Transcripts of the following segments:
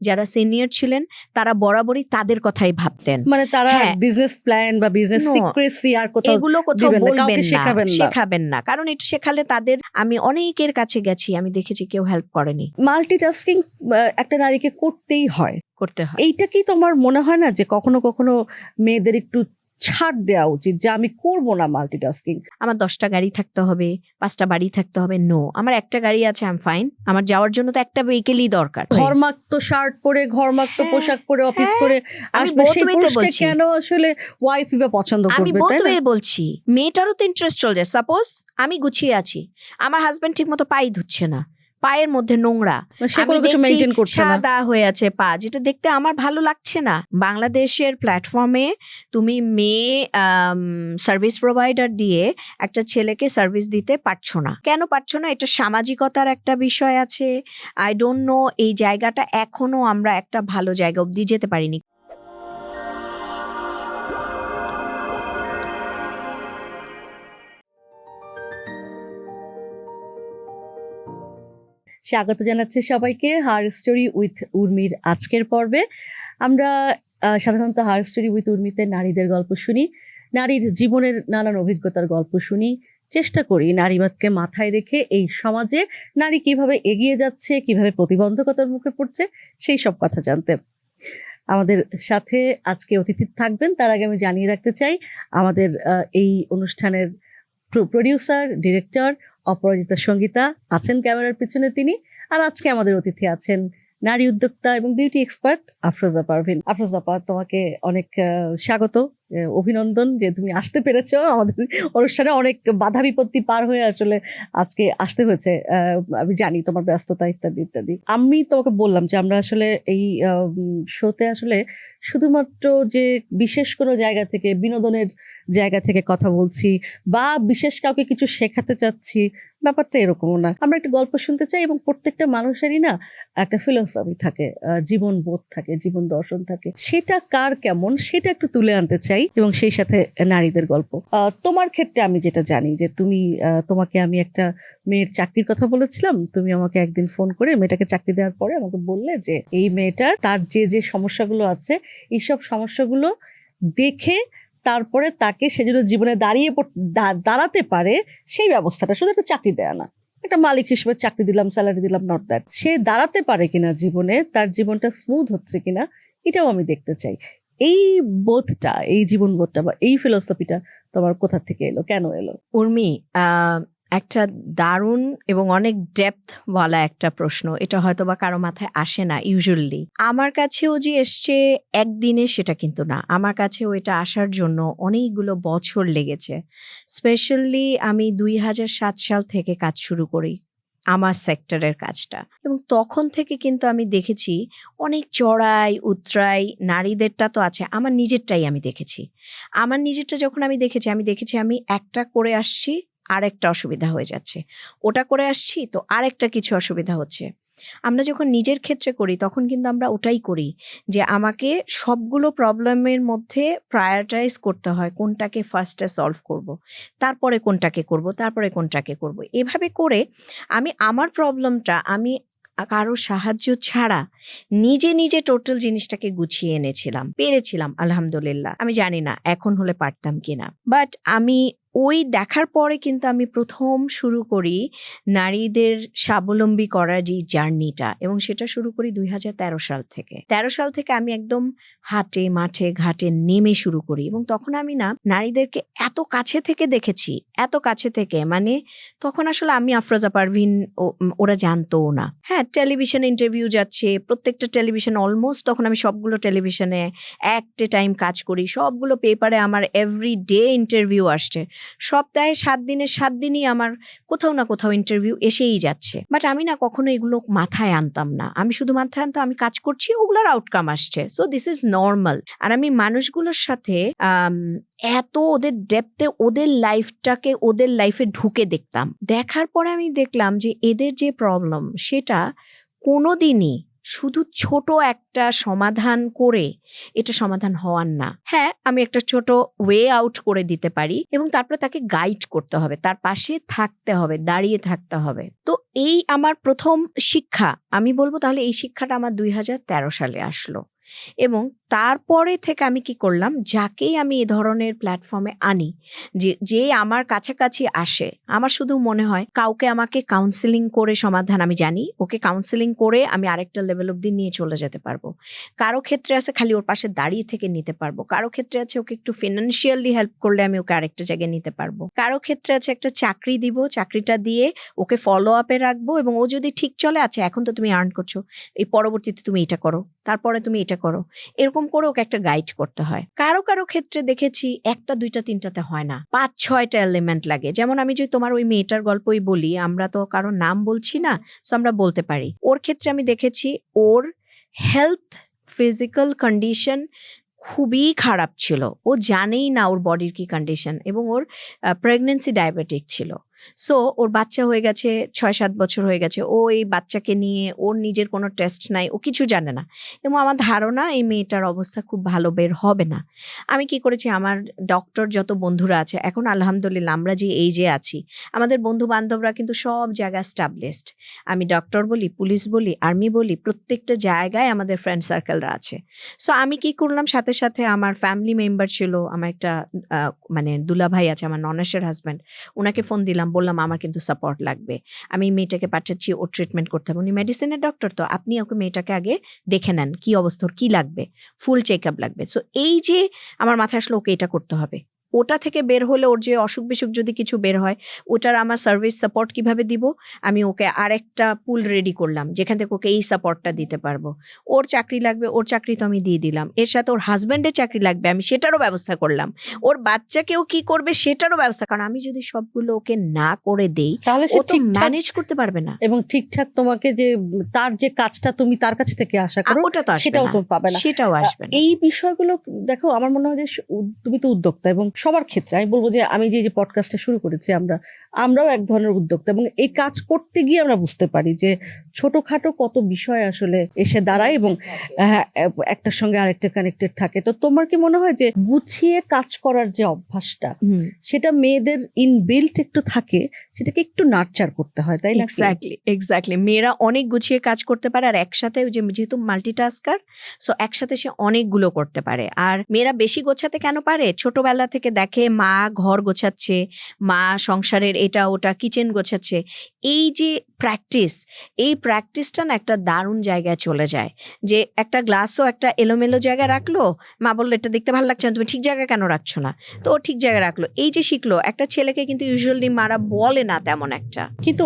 যারা সিনিয়র ছিলেন তারা বরাবরই তাদের কথাই ভাবতেন, মানে তারা হ্যাঁ। বিজনেস প্ল্যান বা বিজনেস No, সিক্রেসি আর কোথাও এগুলো কোথাও দিবেন না, বলবেন কাউকে না, শেখাবেন না। শেখাবেন না, কারণ এটা শেখালে তাদের, আমি অনেকের কাছে গেছি, আমি দেখেছি কেউ হেল্প করেনি। মাল্টিটাস্কিং একটা নারীকে করতেই হয়, করতে হয়। এইটা কি তোমার মনে হয় না যে কখনো কখনো মেয়েদের একটু ছাড় দেওয়া উচিত যে আমি করব না মাল্টিটাস্কিং? আমার 10টা গাড়ি থাকতে হবে, 5টা বাড়ি থাকতে হবে, নো, আমার একটা গাড়ি আছে, আই এম ফাইন। আমার যাওয়ার জন্য তো একটা ভেহিকেলই দরকার। ঘরমাক্ত শার্ট পরে, ঘরমাক্ত হ্যাঁ, পোশাক পরে অফিস হ্যাঁ, করে আমি আসবে, both সেই way তে পুরুষকে বলছি। কেন আসলে ওয়াইফ বা পছন্দ আমি করবে, বোথ তাই না? ওয়ে বলছি, মেয়েটারও তো ইন্টারেস্ট চলে যায়। সাপোজ আমি গুছিয়ে আছি, আমার হাজবেন্ড ঠিক মতো পাই ধুচ্ছে না, পায়ের মধ্যে নোংরা, সে আমি কোনো কিছু দেখছি মেনটেন করছে না। সাদা হয়ে আছে পা, যেটা দেখতে আমার ভালো লাগছে না। বাংলাদেশের প্ল্যাটফর্মে তুমি মেয়ে সার্ভিস প্রোভাইডার দিয়ে একটা ছেলেকে সার্ভিস দিতে পারছো না, কেন পারছো না? এটা সামাজিকতার একটা বিষয় আছে, আই ডোন্ট নো, এই জায়গাটা এখনো আমরা একটা ভালো জায়গা অব্দি যেতে পারিনি। স্বাগত জানাচ্ছি সবাইকে হার স্টোরি উইথ উর্মির আজকের পর্বে। আমরা সাধারণত হার স্টোরি উইথ উর্মিতে নারীদের গল্প শুনি, নারীর জীবনের নানান অভিজ্ঞতার গল্প শুনি, চেষ্টা করি নারীবাদকে মাথায় রেখে এই সমাজে নারী কিভাবে এগিয়ে যাচ্ছে, কিভাবে প্রতিবন্ধকতার মুখে পড়ছে, সেই সব কথা জানতে। আমাদের সাথে আজকে অতিথি থাকবেন, তার আগে আমি জানিয়ে রাখতে চাই আমাদের এই অনুষ্ঠানের প্রোডিউসার ডিরেক্টর অপরাজিতা সঙ্গীতা আছেন ক্যামেরার পিছনে তিনি, আর আজকে আমাদের অতিথি আছেন নারী উদ্যোক্তা এবং বিউটি এক্সপার্ট আফরোজা পারভিন। আফরোজা আপা, তোমাকে অনেক স্বাগত, অভিনন্দন যে তুমি আসতে পেরেছো আমাদের অনুষ্ঠানে। অনেক বাধা বিপত্তি পার হয়ে আসলে আজকে আসতে হয়েছে, আমি জানি তোমার ব্যস্ততা ইত্যাদি ইত্যাদি। আমি তোমাকে বললাম যে আমরা আসলে এই শোতে আসলে শুধুমাত্র যে বিশেষ কোনো জায়গা থেকে, বিনোদনের জায়গা থেকে কথা বলছি বা বিশেষ কাউকে কিছু শেখাতে চাচ্ছি, ব্যাপারটা এরকমও না। আমরা একটা গল্প শুনতে চাই এবং প্রত্যেকটা মানুষেরই না একটা ফিলোসফি থাকে, জীবন বোধ থাকে, জীবন দর্শন থাকে, সেটা কার কেমন সেটা একটু তুলে আনতে চাই, এবং সেই সাথে নারীদের গল্প। তোমার ক্ষেত্রে আমি যেটা জানি যে তুমি, তোমাকে আমি একটা মেয়ের চাকরির কথা বলেছিলাম, তুমি আমাকে একদিন ফোন করে মেয়েটাকে চাকরি দেওয়ার পরে আমাকে বললে যে এই মেয়েটার তার যে যে সমস্যাগুলো আছে, এইসব সমস্যাগুলো দেখে তারপরে তাকে সে যেন জীবনে দাঁড়াতে পারে সেই ব্যবস্থাটা, শুধু একটা চাকরি দেয়া না, একটা মালিক হিসেবে চাকরি দিলাম, স্যালারি দিলাম, নট দ্যাট, সে দাঁড়াতে পারে কিনা জীবনে, তার জীবনটা স্মুথ হচ্ছে কিনা, এটাও আমি দেখতে চাই। এই বোধটা, এই জীবন বোধটা বা এই ফিলোসফিটা তোমার কোথা থেকে এলো, কেন এলো? উর্মি, একটা দারুণ এবং অনেক ডেপথ ওয়ালা একটা প্রশ্ন, এটা হয়তো বা কারো মাথায় আসে না ইউজুয়ালি। আমার কাছেও যে এসছে একদিনে সেটা কিন্তু না, আমার কাছেও এটা আসার জন্য অনেকগুলো বছর লেগেছে। স্পেশালি আমি 2007 সাল থেকে কাজ শুরু করি আমার সেক্টরের কাজটা, এবং তখন থেকে কিন্তু আমি দেখেছি অনেক চড়াই উতরাই, নারীদেরটা তো আছে, আমার নিজেরটাই আমি দেখেছি। আমার নিজেরটা যখন আমি দেখেছি আমি একটা করে আসছি, আরেকটা অসুবিধা হয়ে যাচ্ছে, ওটা করে আসছি তো আরেকটা কিছু অসুবিধা হচ্ছে। আমরা যখন নিজের ক্ষেত্রে করি তখন কিন্তু আমরা ওটাই করি যে আমাকে সবগুলো প্রবলেমের মধ্যে প্রায়োরিটাইজ করতে হয়, কোনটাকে ফার্স্টে সলভ করব, তারপরে কোনটাকে করব, তারপরে কোনটাকে করব। এভাবে করে আমি আমার প্রবলেমটা আমি কারো সাহায্য ছাড়া নিজে নিজে টোটাল জিনিসটাকে গুছিয়ে এনেছিলাম, পেরেছিলাম আলহামদুলিল্লাহ। আমি জানি না এখন হলে পারতাম কিনা, বাট আমি ওই দেখার পরে কিন্তু আমি প্রথম শুরু করি নারীদের স্বাবলম্বী করার যে জার্নিটা, এবং সেটা শুরু করি 2013 সাল থেকে। 13 সাল থেকে আমি একদম হাটে মাঠে ঘাটে নেমে শুরু করি, এবং তখন আমি না নারীদেরকে এত কাছে থেকে দেখেছি, এত কাছে থেকে, মানে তখন আসলে আমি আফরোজা পারভিন ওরা জানতো না। হ্যাঁ, টেলিভিশনে ইন্টারভিউ যাচ্ছে, প্রত্যেকটা টেলিভিশন অলমোস্ট, তখন আমি সবগুলো টেলিভিশনে একটা টাইম কাজ করি, সবগুলো পেপারে আমার এভরি ডে ইন্টারভিউ আসছে, সপ্তাহে 7 দিনের 7 দিনই আমার কোথাও না কোথাও ইন্টারভিউ এসেই যাচ্ছে। বাট আমি না কখনো এগুলো মাথায় আনতাম না, আমি শুধু মাথায় আনতাম আমি কাজ করছি, ওগুলোর আউটকাম আসছে, সো দিস ইজ নর্মাল। আর আমি মানুষগুলোর সাথে এত ওদের ডেপথে ওদের লাইফটাকে ওদের লাইফে ঢুকে দেখতাম, দেখার পরে আমি দেখলাম যে এদের যে প্রবলেম সেটা কোনোদিনই শুধু ছোট একটা সমাধান করে এটা সমাধান হওয়ার না। হ্যাঁ, আমি একটা ছোট ওয়ে আউট করে দিতে পারি এবং তারপরে তাকে গাইড করতে হবে, তার পাশে থাকতে হবে, দাঁড়িয়ে থাকতে হবে। তো এই আমার প্রথম শিক্ষা, আমি বলবো তাহলে এই শিক্ষাটা আমার 2013 সালে আসলো। এবং তারপরে থেকে আমি কি করলাম, যাকেই আমি এ ধরনের প্ল্যাটফর্মে আনি, যে আমার কাছাকাছি আসে, আমার শুধু মনে হয় কাউকে আমাকে কাউন্সেলিং করে সমাধান, আমি জানি ওকে কাউন্সেলিং করে আমি আরেকটা লেভেল অব্দি নিয়ে চলে যেতে পারবো। কারো ক্ষেত্রে আছে খালি ওর পাশে দাঁড়িয়ে থেকে নিতে পারবো, কারো ক্ষেত্রে আছে ওকে একটু ফিনান্সিয়ালি হেল্প করলে আমি ওকে আরেকটা জায়গায় নিতে পারবো, কারো ক্ষেত্রে আছে একটা চাকরি দিব, চাকরিটা দিয়ে ওকে ফলো আপে রাখবো এবং ও যদি ঠিক চলে, আচ্ছা এখন তো তুমি আর্ন করছো, এই পরবর্তীতে তুমি এটা করো, তারপরে তুমি এটা করো, এরকম করে ওকে একটা গাইড করতে হয়। কারো কারো ক্ষেত্রে দেখেছি একটা দুইটা তিনটাতে হয় না, 5-6টা এলিমেন্ট লাগে। যেমন আমি যদি তোমার ওই মেয়েটার গল্পই বলি, আমরা তো কারো নাম বলছি না, সো আমরা বলতে পারি। ওর ক্ষেত্রে আমি দেখেছি ওর হেলথ, ফিজিক্যাল কন্ডিশন খুবই খারাপ ছিল, ও জানেই না ওর বডির কি কন্ডিশন, এবং ওর প্রেগনেন্সি ডায়াবেটিক ছিল। সো ওর বাচ্চা হয়ে গেছে, 6-7 বছর হয়ে গেছে, ও এই বাচ্চাকে নিয়ে ওর নিজের কোনো টেস্ট নাই, ও কিছু জানে না, এবং আমার ধারণা এই মেয়েটার অবস্থা খুব ভালো বের হবে না। আমি কি করেছি, আমার ডক্টর যত বন্ধুরা আছে এখন আলহামদুলিল্লাহ আমরা যে এই যে আছি, আমাদের বন্ধু বান্ধবরা কিন্তু সব জায়গায় স্টাবলিশড। আমি ডক্টর বলি, পুলিশ বলি, আর্মি বলি, প্রত্যেকটা জায়গায় আমাদের ফ্রেন্ড সার্কেলরা আছে। সো আমি কি করলাম, সাথে সাথে আমার ফ্যামিলি মেম্বার ছিল, আমার একটা মানে দুলাভাই আছে, আমার ননেশের হাজব্যান্ড, ওনাকে ফোন দিলাম, বললাম আমার কিন্তু সাপোর্ট লাগবে, আমি মেয়েটাকে পাঠাচ্ছি, ওর ট্রিটমেন্ট করতে হবে। উনি মেডিসিনের ডক্টর, তো আপনি ওকে মেয়েটাকে আগে দেখে নেন কি অবস্থা, ওর কি লাগবে, ফুল চেক আপ লাগবে। সো এই যে আমার মাথায় আসলে ওকে এটা করতে হবে, ওটা থেকে বের হলে ওর যে অসুখ বিসুখ যদি কিছু বের হয়, ওটার আমার সার্ভিস সাপোর্ট কিভাবে দিব, আমি ওকে আরেকটা পুল রেডি করলাম যেখান থেকে ওকে এই সাপোর্টটা দিতে পারবো। ওর চাকরি লাগবে, ওর চাকরি তো আমি দিয়ে দিলাম, এর সাথে ওর হাজব্যান্ডের চাকরি লাগবে, আমি সেটারও ব্যবস্থা করলাম, ওর বাচ্চাকেও কি করবে সেটারও ব্যবস্থা, কারণ আমি যদি সবগুলো ওকে না করে দেই তাহলে ও সে তো ঠিকঠাক ম্যানেজ করতে পারবে না, এবং ঠিকঠাক তোমাকে যে তার যে কাজটা তুমি তার কাছ থেকে আশা করো ওটা তো আসবে সেটাও না, তো পাবে না। সেটাও আসবে না। এই বিষয়গুলো দেখো, আমার মনে হয় যে তুমি তো উদ্যোক্তা, এবং সবার ক্ষেত্রে আমি বলবো যে আমি যে পডকাস্টটা শুরু করেছি, আমরাও এক ধরনের উদ্যোক্তা, এবং এই কাজ করতে গিয়ে আমরা বুঝতে পারি যে ছোটখাটো কত বিষয় আসলে এসে দাঁড়ায় এবং একটার সঙ্গে আরেকটা কানেক্টেড থাকে। তো তোমার কি মনে হয় যে গুছিয়ে কাজ করার যে অভ্যাসটা, সেটা মেয়েদের ইনবিল্ট একটু থাকে, সেটাকে একটু নার্চার করতে হয়, তাই না? এক্স্যাক্টলি মেয়েরা অনেক গুছিয়ে কাজ করতে পারে, আর একসাথে যেহেতু মাল্টিটাস্কার, সো একসাথে সে অনেকগুলো করতে পারে। আর মেয়েরা বেশি গোছাতে কেন পারে, ছোটবেলা থেকে দেখে মা ঘর গোছাচ্ছে, মা সংসারের এটা ওটা কিচেন গোছাচ্ছে, এই যে প্র্যাকটিস, এই প্র্যাকটিসটা না একটা দারুণ জায়গায় চলে যায়। যে একটা গ্লাসও একটা এলোমেলো জায়গায় রাখলো, মা বললো এটা দেখতে ভালো লাগছে না, তুমি ঠিক জায়গায় কেন রাখছো না, তো ও ঠিক জায়গায় রাখলো, এই যে শিখলো। একটা ছেলেকে কিন্তু ইউজুয়ালি মারা বলে না তেমন একটা। কিন্তু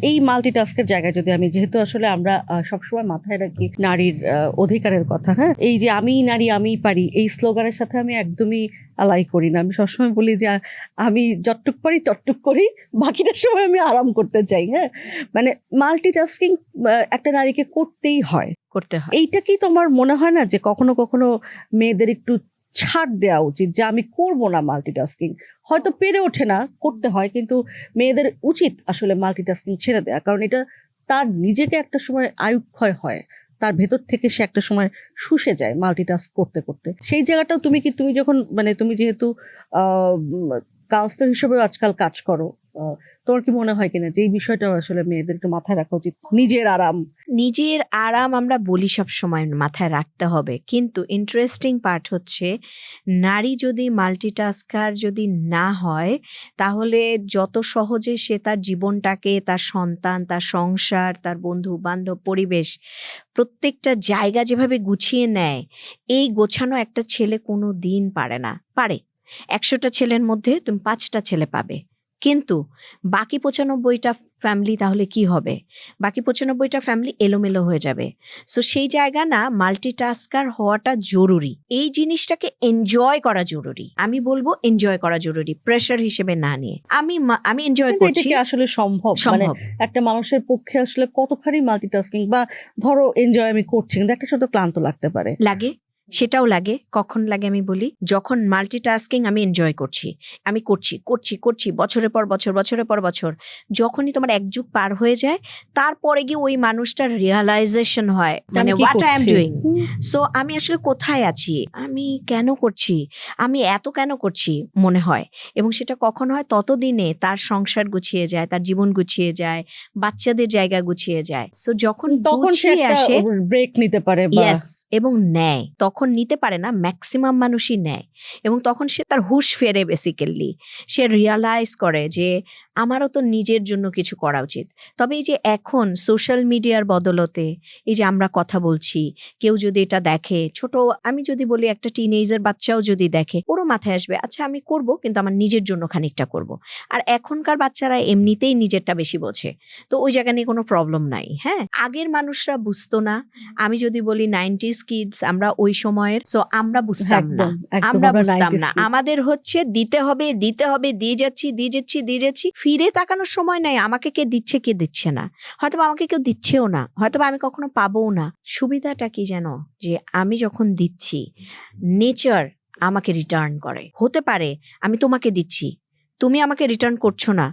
এই মাল্টিটাস্কের জায়গায় যদি আমি, যেহেতু আসলে আমরা সবসময় মাথায় রাখি নারীর অধিকারের কথা, হ্যাঁ, এই যে আমি নারী আমি পারি, এই স্লোগানের সাথে আমি একদমই আলাই করি না। আমি সবসময় বলি যে আমি যতটুক পারি ততটুক করি, বাকিটা সময় আমি আরাম করতে চাই। হ্যাঁ, মানে মাল্টিটাস্কিং একটা নারীকে করতেই হয়। এইটা কি তোমার মনে হয় না যে কখনো কখনো মেয়েদের একটু ছাড় দেওয়া উচিত, যে আমি করব না মাল্টিটাস্কিং, হয়তো পেরে ওঠে না, করতে হয়, কিন্তু মেয়েদের উচিত আসলে মাল্টিটাস্কিং ছেড়ে দেওয়া, কারণ এটা তার নিজেকে একটা সময় আয়ুক্ষয় হয়, তার ভেতর থেকে সে একটা সময় শুষে যায় মাল্টিটাস্ক করতে করতে। সেই জায়গাটাও তুমি যখন তুমি যেহেতু কাউন্সিলর হিসেবেও আজকাল কাজ করো, তোমার কি মনে হয় কিনা যে এই বিষয়টা আসলে মেয়েদের একটু মাথায় রাখা উচিত? নিজের আরাম আমরা বলি সব সময় মাথায় রাখতে হবে, কিন্তু ইন্টারেস্টিং পার্ট হচ্ছে নারী যদি মাল্টিটাস্কার যদি না হয়, তাহলে যত সহজে সে তার জীবনটাকে, তার সন্তান, তার সংসার, তার বন্ধু বান্ধব, পরিবেশ, প্রত্যেকটা জায়গা যেভাবে গুছিয়ে নেয়, এই গোছানো একটা ছেলে কোনো দিন পারে না। পারে 100টা ছেলের মধ্যে তুমি 5টা ছেলে পাবে, কিন্তু বাকি 95টা ফ্যামিলি তাহলে কি হবে? বাকি 95টা ফ্যামিলি এলোমেলো হয়ে যাবে। সো সেই জায়গা না, মাল্টিটাস্কার হওয়াটা জরুরি, এই জিনিসটাকে এনজয় করা জরুরি। আমি বলবো এনজয় করা জরুরি, প্রেশার হিসেবে না নিয়ে। আমি এনজয় করছি। আসলে সম্ভব একটা মানুষের পক্ষে আসলে কতখানি মাল্টিটাস্কিং, বা ধরো এনজয় আমি করছি কিন্তু একটা ছোট ক্লান্ত লাগতে পারে, লাগে সেটাও লাগে। কখন লাগে আমি বলি, যখন মাল্টিটাস্কিং আমি এনজয় করছি, আমি করছি করছি করছি বছরের পর বছর, বছরের পর বছর, যখনই তোমার এক যুগ পার হয়ে যায়, তারপরে গিয়ে ওই মানুষটার রিয়ালাইজেশন হয়, মানে আমি কি হোয়াট আই এম করছি? ডুইং। সো আমি আসলে কোথায় আছি, আমি কেন করছি, আমি এত কেন করছি মনে হয়। এবং সেটা কখন হয়, ততদিনে তার সংসার গুছিয়ে যায়, তার জীবন গুছিয়ে যায়, বাচ্চাদের জায়গা গুছিয়ে যায়। সো যখন তখন সে গুছিয়ে একটা আসে, ব্রেক নিতে পারে বা ইয়েস, এবং নেয়। তখন নিতে পারে না, ম্যাক্সিমাম মানুষই নেয়। এবং তখন সে তার হুঁশ ফেরে, বেসিক্যালি সে রিয়ালাইজ করে যে আমারও তো নিজের জন্য কিছু করা উচিত। তবে এই যে এখন সোশ্যাল মিডিয়ার বদলতে, এই যে আমরা কথা বলছি, কেউ যদি এটা দেখে, ছোট, আমি যদি বলি একটা টিনেজার বাচ্চাও যদি দেখে, ওরও মাথায় আসবে আচ্ছা আমি করব, কিন্তু আমার নিজের জন্য খানিকটা করব। আর এখনকার বাচ্চারা এমনিতেই নিজেরটা বেশি বোঝে, তো ওই জায়গা নিয়ে কোনো প্রবলেম নাই। হ্যাঁ, আগের মানুষরা বুঝতো না। আমি যদি বলি 90s কিডস, আমরা ওই সময়ের, সো আমরা বুঝতাম না, একদম একদম আমরা আমরা বুঝতাম 90s না। kid। আমাদের হচ্ছে দিতে হবে দিতে হবে, দিয়ে যাচ্ছি দিয়ে যাচ্ছি দিয়ে যাচ্ছি, ফিরে তাকানোর সময় নাই আমাকে কে দিচ্ছে কে দিচ্ছে না। হয়তো আমাকে কেউ দিচ্ছেও না, হয়তো আমি কখনো পাবোও না। সুবিধাটা কি জানো, যে আমি যখন দিচ্ছি, নেচার আমাকে রিটার্ন করে। হতে পারে আমি তোমাকে দিচ্ছি, তুমি আমাকে রিটার্ন করছো না,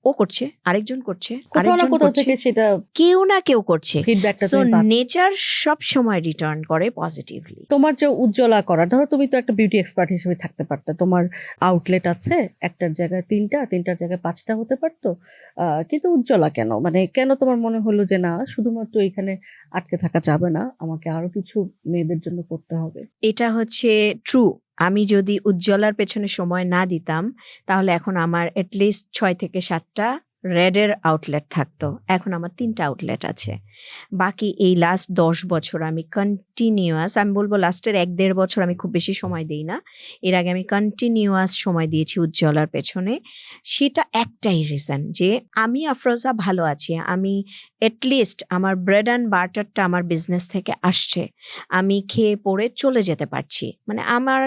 ও করছে, আরেকজন করছে, কোথাও না আরেকজন কোথাও করছে, থেকে সেটা কেউ না কেউ করছে। ফিডব্যাকটা সো তুমি পাচ্ছ। নেচার সব সময় রিটার্ন করে পজিটিভলি। তোমার যে উজ্জ্বলা করা, ধরো তুমি তো একটা বিউটি এক্সপার্ট হিসেবে থাকতে পারতে, তোমার আউটলেট আছে, একটার জায়গায় তিনটার জায়গায় 5টা হতে পারতো, কিন্তু উজ্জ্বলা কেন, মানে কেন তোমার মনে হলো যে না, শুধুমাত্র এখানে আটকে থাকা যাবে না, আমাকে আরো কিছু মেয়েদের জন্য করতে হবে? এটা হচ্ছে ট্রু। আমি যদি উজ্জ্বলার পেছনে সময় না দিতাম, তাহলে এখন আমার এটলিস্ট 6 থেকে 7টা রেডের আউটলেট থাকতো। এখন আমার 3টা আউটলেট আছে। বাকি এই লাস্ট 10 বছর আমি কন্টিনিউয়াস, আমি বলবো লাস্টের 1-1.5 বছর আমি খুব বেশি সময় দিই না, এর আগে আমি কন্টিনিউয়াস সময় দিয়েছি উজ্জ্বলার পেছনে। সেটা একটাই রিজন, যে আমি আফরোজা ভালো আছি, আমি এটলিস্ট আমার ব্রেড অ্যান্ড বাটারটা আমার বিজনেস থেকে আসছে, আমি খেয়ে পড়ে চলে যেতে পারছি। মানে আমার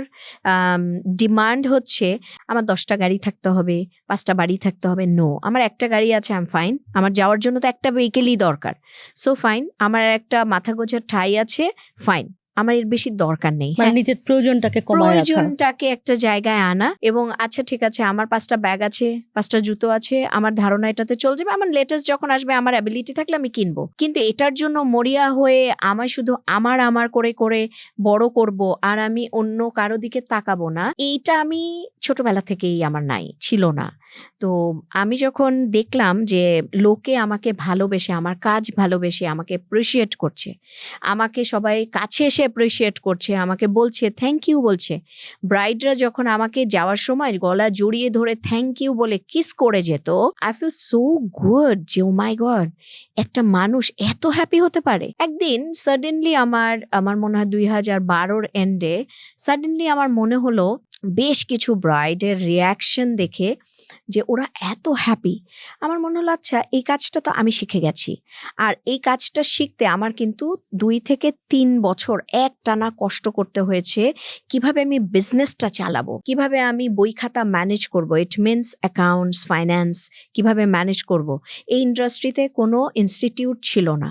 ডিমান্ড হচ্ছে আমার 10টা গাড়ি থাকতে হবে, 5টা বাড়ি থাকতে হবে, নো, আমার একটা গাড়ি আছে, আই এম ফাইন। আমার যাওয়ার জন্য তো একটা ভেহিকেলই দরকার, সো ফাইন। আমার একটা মাথা গোছার ঠাঁই আছে, ফাইন। আমার এর বেশি দরকার নেই। মানে হ্যাঁ, নিজের প্রয়োজনটাকে কমায় রাখা। প্রয়োজনটাকে একটা জায়গায় আনা, এবং আচ্ছা ঠিক আছে আমার 5টা ব্যাগ আছে, 5টা জুতো আছে, আমার ধারণা এটাতে চলে যাবে, আমার লেটেস্ট যখন আসবে, আমার অ্যাবিলিটি থাকলে আমি কিনবো। কিন্তু এটার জন্য মরিয়া হয়ে আমায় শুধু আমার আমার করে করে বড় করব, আর আমি অন্য কারো দিকে তাকাবো না, এইটা আমি ছোটবেলা থেকেই আমার নাই, ছিল না। তো আমি যখন দেখলাম যে লোকে আমাকে ভালোবেসে, আমার কাজ ভালোবেসে আমাকে অ্যাপ্রিসিয়েট করছে, আমাকে সবাই কাছে এসে অ্যাপ্রিসিয়েট করছে, আমাকে বলছে থ্যাংক ইউ বলছে, ব্রাইডরা যখন আমাকে যাওয়ার সময় গলা জড়িয়ে ধরে থ্যাংক ইউ বলে কিস করে যেত, আই ফিল সো গুড, যে ও মাই গড, একটা মানুষ এত হ্যাপি হতে পারে। একদিন সাডেনলি আমার মনে হয় 2012-র এন্ডে সাডেনলি আমার মনে হলো বেশ কিছু ব্রাইডের রিয়াকশন দেখে যে ওরা এত হ্যাপি। আমার মনে হলো আচ্ছা এই কাজটা তো আমি শিখে গেছি, আর এই কাজটা শিখতে আমার কিন্তু 2 থেকে 3 বছর একটানা কষ্ট করতে হয়েছে। কিভাবে আমি বিজনেসটা চালাবো, কিভাবে আমি বই খাতা ম্যানেজ করব, ইট মিনস অ্যাকাউন্টস, ফাইন্যান্স কিভাবে ম্যানেজ করব। এই ইন্ডাস্ট্রিতে কোনো ইনস্টিটিউট ছিল না।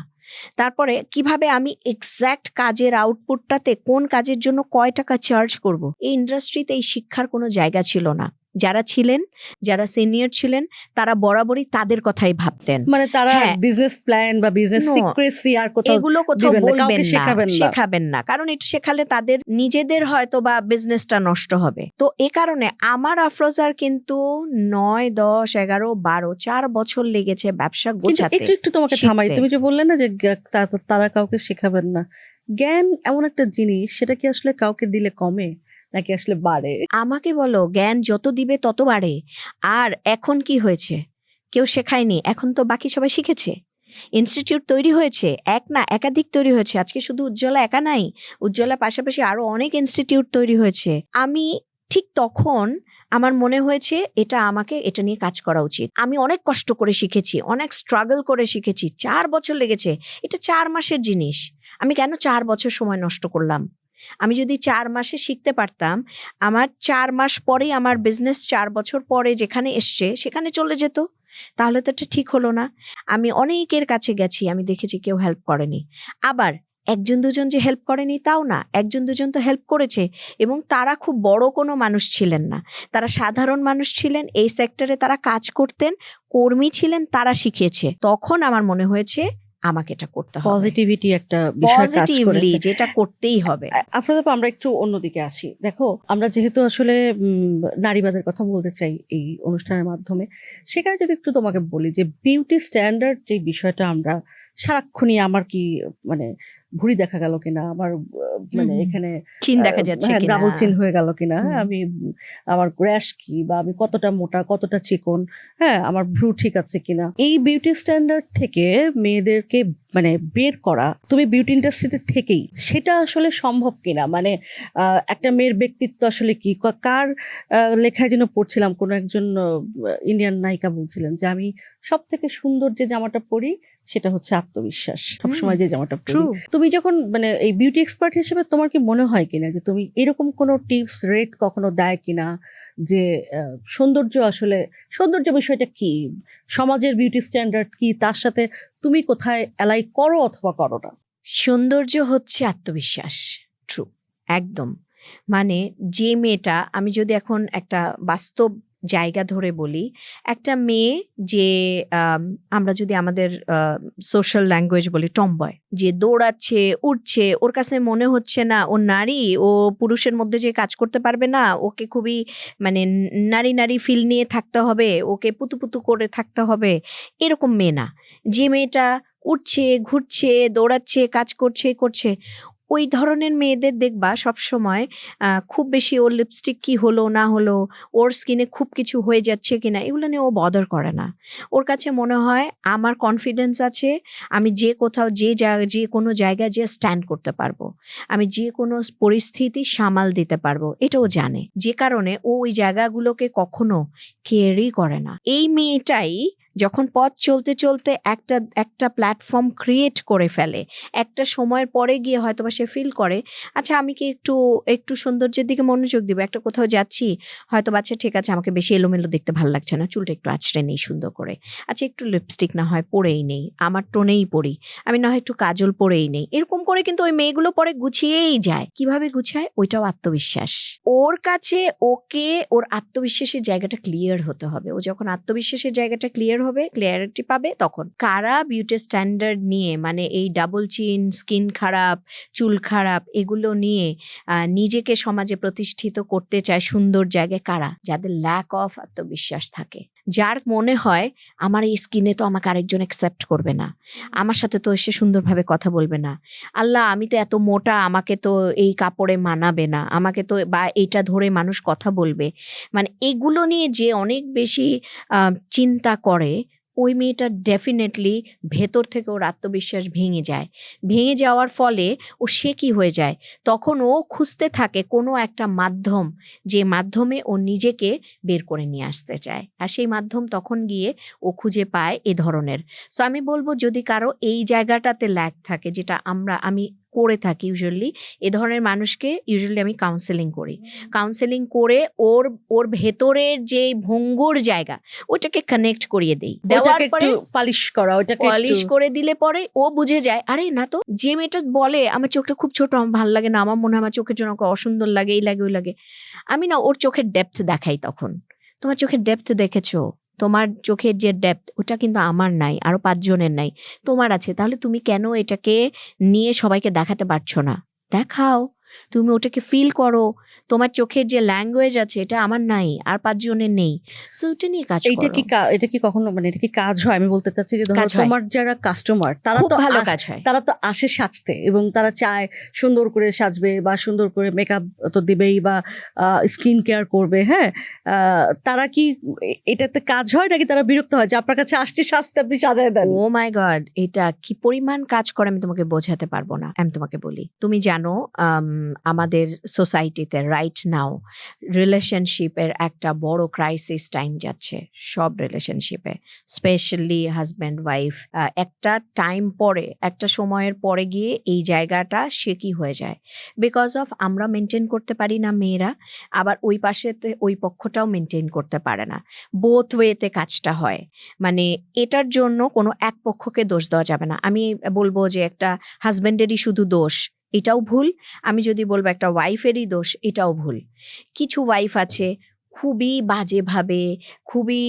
তারপরে কিভাবে আমি এক্স্যাক্ট কাজের আউটপুটটাতে কোন কাজের জন্য কয় টাকা চার্জ করব, এই ইন্ডাস্ট্রিতে এই শিক্ষার কোনো জায়গা ছিল না। যারা ছিলেন, যারা সিনিয়র ছিলেন, তারা বরাবরই তাদের কথাই ভাবতেন। মানে তারা হ্যাঁ, বিজনেস প্ল্যান বা বিজনেস No, সিক্রেসি আর কোথাও এগুলো কোথাও দিবেন না, বলবেন কাউকে না, শেখাবেন না। শেখাবেন না, কারণ এটা শেখালে তাদের নিজেদের হয়তো বা বিজনেসটা নষ্ট হবে। তো এ কারণে আমার আফরোজার কিন্তু 9, 10, 11, 12 4 বছর লেগেছে ব্যবসা কিন্তু গোছাতে, একটু তোমাকে শিখতে। থামাই, তুমি যে বললে না যে তারা কাউকে শেখাবেন না, জ্ঞান এমন একটা জিনিস, সেটা কি আসলে কাউকে দিলে কমে নাকি আসলে বাড়ে? আমাকে বলো, জ্ঞান যত দিবে তত বাড়ে। আর এখন কি হয়েছে, কেউ শেখায়নি, এখন তো বাকি সবাই শিখেছে। ইনস্টিটিউট তৈরি হয়েছে, এক না একাধিক তৈরি হয়েছে। আজকে শুধু উজ্জ্বলা একা নাই, উজ্জ্বলা পাশাপাশি আরো অনেক ইনস্টিটিউট তৈরি হয়েছে। আমি ঠিক তখন আমার মনে হয়েছে আমাকে এটা নিয়ে কাজ করা উচিত। আমি অনেক কষ্ট করে শিখেছি, অনেক স্ট্রাগল করে শিখেছি, 4 বছর লেগেছে। এটা 4 মাসের জিনিস, আমি কেন 4 বছর সময় নষ্ট করলাম? আমি যদি 4 মাসে শিখতে পারতাম, আমার 4 মাস পরেই আমার বিজনেস 4 বছর পরে যেখানে এসছে সেখানে চলে যেত, তাহলে তো এটা ঠিক হলো না। আমি অনেকের কাছে গেছি, আমি দেখেছি কেউ হেল্প করেনি। আবার একজন দুজন যে হেল্প করেনি তাও না, একজন দুজন তো হেল্প করেছে, এবং তারা খুব বড় কোনো মানুষ ছিলেন না, তারা সাধারণ মানুষ ছিলেন, এই সেক্টরে তারা কাজ করতেন, কর্মী ছিলেন, তারা শিখিয়েছে। তখন আমার মনে হয়েছে আমাকে এটা করতে হবে, পজিটিভিটি একটা বিষয় কাজ পজিটিভলি, করেছে। যেটা করতেই হবে। আপনাদের আমরা একটু অন্যদিকে আসি। দেখো, আমরা যেহেতু আসলে নারীবাদের কথা বলতে চাই এই অনুষ্ঠানের মাধ্যমে, সেখানে যদি একটু তোমাকে বলি যে বিউটি স্ট্যান্ডার্ড যে বিষয়টা আমরা সারাক্ষণই, আমার কি মানে ভুঁড়ি দেখা গেল কিনা, আমার মানে এখানে চিন দেখা যাচ্ছে কিনা, ডাবল চিন হয়ে গেল কিনা, হুম। আমি আমার র্যাশ কি, বা আমি কতটা মোটা কতটা চিকন, হ্যাঁ আমার ভ্রু ঠিক আছে কিনা, এই বিউটি স্ট্যান্ডার্ড থেকে মেয়েদেরকে মানে বের করা, তুমি বিউটি ইন্ডাস্ট্রিতে থেকেই সেটা আসলে সম্ভব কিনা, মানে একটা মেয়ের ব্যক্তিত্ব আসলে কি, কার লেখায় যেন পড়ছিলাম, কোন একজন ইন্ডিয়ান নায়িকা বলছিলেন যে আমি সব থেকে সুন্দর যে জামাটা পরি সেটা হচ্ছে আত্মবিশ্বাস, সবসময় যে জামাটা পরি। True. তুমি যখন মানে এই বিউটি এক্সপার্ট হিসেবে তোমার কি মনে হয় কিনা যে তুমি এরকম কোনো টিপস রেট কখনো দেয় কিনা যে সৌন্দর্য আসলে সৌন্দর্য বিষয়টা কি, সমাজের বিউটি স্ট্যান্ডার্ড কি, তার সাথে তুমি কোথায় অ্যালাই করো অথবা করো না? সৌন্দর্য হচ্ছে আত্মবিশ্বাস। ট্রু, একদম। মানে যে মেয়েটা, আমি যদি এখন একটা বাস্তব জায়গা ধরে বলি, একটা মেয়ে যে আমরা যদি আমাদের সোশ্যাল ল্যাঙ্গুয়েজ বলি টমবয়, যে দৌড়াচ্ছে উঠছে, ওর কাছে মনে হচ্ছে না ও নারী, ও পুরুষের মধ্যে যে কাজ করতে পারবে না, ওকে খুবই মানে নারী নারী ফিল নিয়ে থাকতে হবে, ওকে পুতু পুতু করে থাকতে হবে, এরকম মেয়ে না। যে মেয়েটা উঠছে ঘুরছে দৌড়াচ্ছে কাজ করছে, ওই ধরনের মেয়েদের দেখবা সবসময় খুব বেশি ওর লিপস্টিক কি হলো না হলো, ওর স্কিনে খুব কিছু হয়ে যাচ্ছে কিনা, এগুলো নিয়ে ও বদার করে না। ওর কাছে মনে হয় আমার কনফিডেন্স আছে, আমি যে কোথাও যে কোনো জায়গায় যে স্ট্যান্ড করতে পারবো, আমি যে কোনো পরিস্থিতি সামাল দিতে পারবো, এটাও জানে, যে কারণে ও ওই জায়গাগুলোকে কখনো কেয়ারই করে না। এই মেয়েটাই যখন পথ চলতে চলতে একটা প্ল্যাটফর্ম ক্রিয়েট করে ফেলে, একটা সময়ের পরে গিয়ে হয়তো বা সে ফিল করে, আচ্ছা আমি কি একটু সৌন্দর্যের দিকে মনোযোগ দিব, একটা কোথাও যাচ্ছি, হয়তো আচ্ছা ঠিক আছে আমাকে বেশি এলোমেলো দেখতে ভালো লাগছে না, চুলটা একটু আঁচড়ে নেই সুন্দর করে, আচ্ছা একটু লিপস্টিক না হয় পরেই নেই, আমার টোনেই পরি, আমি না হয় একটু কাজল পরেই নেই, এরকম করে কিন্তু ওই মেয়েগুলো পরে গুছিয়েই যায়। কিভাবে গুছায়? ওইটাও আত্মবিশ্বাস। ওর কাছে ওকে ওর আত্মবিশ্বাসের জায়গাটা ক্লিয়ার হতে হবে। ও যখন আত্মবিশ্বাসের জায়গাটা ক্লিয়ার হবে, ক্লিয়ারিটি পাবে, তখন কারা বিউটি স্ট্যান্ডার্ড নিয়ে, মানে এই ডাবল চিন, স্কিন খারাপ, চুল খারাপ, এগুলো নিয়ে নিজেকে সমাজে প্রতিষ্ঠিত করতে চায় সুন্দর জায়গায়, কারা? যাদের ল্যাক অফ আত্মবিশ্বাস থাকে, যার মনে হয় আমার এই স্কিনে তো আমাকে আরেকজন অ্যাকসেপ্ট করবে না, আমার সাথে তো এসে সুন্দরভাবে কথা বলবে না, আল্লাহ আমি তো এত মোটা, আমাকে তো এই কাপড়ে মানাবে না, আমাকে তো বা এইটা ধরে মানুষ কথা বলবে, মানে এগুলো নিয়ে যে অনেক বেশি চিন্তা করে, ওই মেয়েটা ডেফিনেটলি ভেতর থেকে ওর আত্মবিশ্বাস ভেঙে যাওয়ার ফলে সে কি হয়ে যায়, তখন ও খুঁজতে থাকে কোনো একটা মাধ্যম, যে মাধ্যমে ও নিজেকে বের করে নিয়ে আসতে চায়, আর সেই মাধ্যম তখন গিয়ে ও খুঁজে পায় এ ধরনের। সো আমি বলবো, যদি কারো এই জায়গাটাতে ল্যাক থাকে, যেটা আমি করে থাকি ইউজুয়ালি, এ ধরনের মানুষকে ইউজুয়ালি আমি কাউন্সেলিং করে ওর ভেতরের যে ভঙ্গুর জায়গা, ওটাকে কানেক্ট করিয়ে দেই, দেওয়ার পরে পালিশ করা, ওটাকে পলিশ করে দিলে পরে ও বুঝে যায়, আরে না তো, যে মেয়েটা বলে আমার চোখটা খুব ছোট, আমার ভালো লাগে না, আমার মনে হয় আমার চোখের জন্য অসুন্দর লাগে, এই লাগে ওই লাগে, আমি না ওর চোখের ডেপথ দেখাই, তখন তোমার চোখের ডেপথ দেখেছো, তোমার চোখের যে ডেপথ, ওটা কিন্তু আমার নাই, আরো 5 জনের নাই, তোমার আছে, তাহলে তুমি কেন এটাকে নিয়ে সবাইকে দেখাতে পারছো না? দেখাও, তুমি ওটাকে ফিল করো, তোমার চোখের যে ল্যাঙ্গুয়েজ আছে এটা আমার নাই, আর 5 জনের নেই, সো এটা নিয়ে কাজ করো। এটা কি কখনো মানে এটা কি কাজ হয়? আমি বলতে চাচ্ছি যে ধরো তোমার যারা কাস্টমার, তারা তো ভালো কাজ হয়, তারা তো আসে সাজতে, এবং তারা চায় সুন্দর করে সাজবে বা সুন্দর করে মেকআপ তো দিবেই বা স্কিন কেয়ার করবে, হ্যাঁ, তারা কি এটাতে কাজ হয় নাকি তারা বিরক্ত হয় যে আপনার কাছে আসছে সাজতে, আপনি সাজায় দেন? ও মাই গড, এটা কি পরিমাণ কাজ করে আমি তোমাকে বোঝাতে পারবো না। আমি তোমাকে বলি, তুমি জানো আমাদের সোসাইটিতে রাইট নাও রিলেশনশিপের একটা বড় ক্রাইসিস টাইম যাচ্ছে সব রিলেশনশিপে, স্পেশালি হাজব্যান্ড ওয়াইফ। একটা টাইম পরে, একটা সময়ের পরে গিয়ে এই জায়গাটা শেকি হয়ে যায়, বিকজ অফ আমরা মেনটেন করতে পারি না মেয়েরা, আবার ওই পাশেতে ওই পক্ষটাও মেনটেন করতে পারে না, বোথ ওয়েতে কাজটা হয়। মানে এটার জন্য কোনো এক পক্ষকে দোষ দেওয়া যাবে না। আমি বলবো যে একটা হাজব্যান্ডেরই শুধু দোষ, এটাও ভুল। আমি যদি বলবো একটা ওয়াইফেরই দোষ, এটাও ভুল। কিছু ওয়াইফ আছে খুবই বাজেভাবে, খুবই